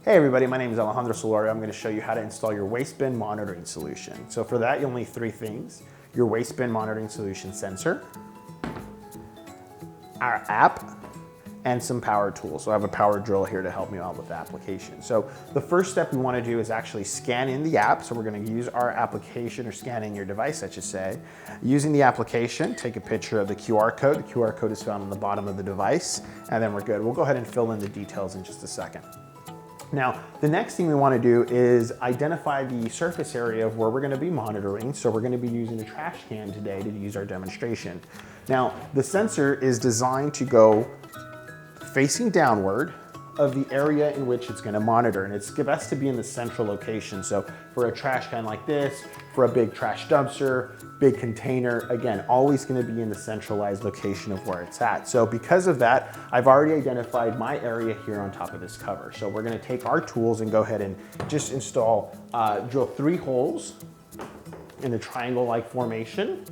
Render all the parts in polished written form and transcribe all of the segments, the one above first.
Hey everybody, my name is Alejandro Solorio. I'm going to show you how to install your waste bin monitoring solution. So for that, you'll need three things: your waste bin monitoring solution sensor, our app, and some power tools. So I have a power drill here to help me out with the application. So the first step we want to do is actually scan in the app. So we're going to use our application, or scan in your device, I should say. Using the application, take a picture of the QR code. The QR code is found on the bottom of the device, and then we're good. We'll go ahead and fill in the details in just a second. Now, the next thing we want to do is identify the surface area of where we're going to be monitoring. So we're going to be using a trash can today to use our demonstration. Now, the sensor is designed to go facing downward of the area in which it's going to monitor, and it's best to be in the central location. So for a trash can like this, for a big trash dumpster, big container, again, always going to be in the centralized location of where it's at. So because of that, I've already identified my area here on top of this cover. So we're going to take our tools and go ahead and just install, drill 3 holes in a triangle-like formation.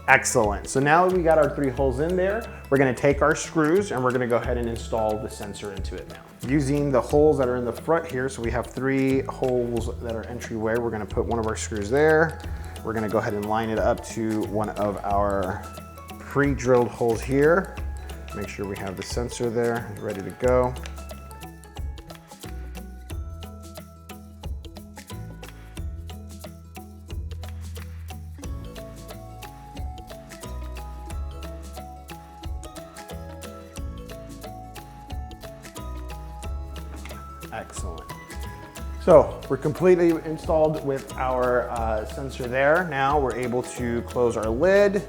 Excellent. So now that we got our 3 holes in there, we're going to take our screws and we're going to go ahead and install the sensor into it now. Using the holes that are in the front here, so we have 3 holes that are entryway. We're going to put one of our screws there. We're going to go ahead and line it up to one of our pre-drilled holes here. Make sure we have the sensor there, ready to go. Excellent. So we're completely installed with our sensor there. Now we're able to close our lid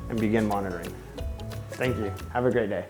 and begin monitoring. Thank you. Have a great day.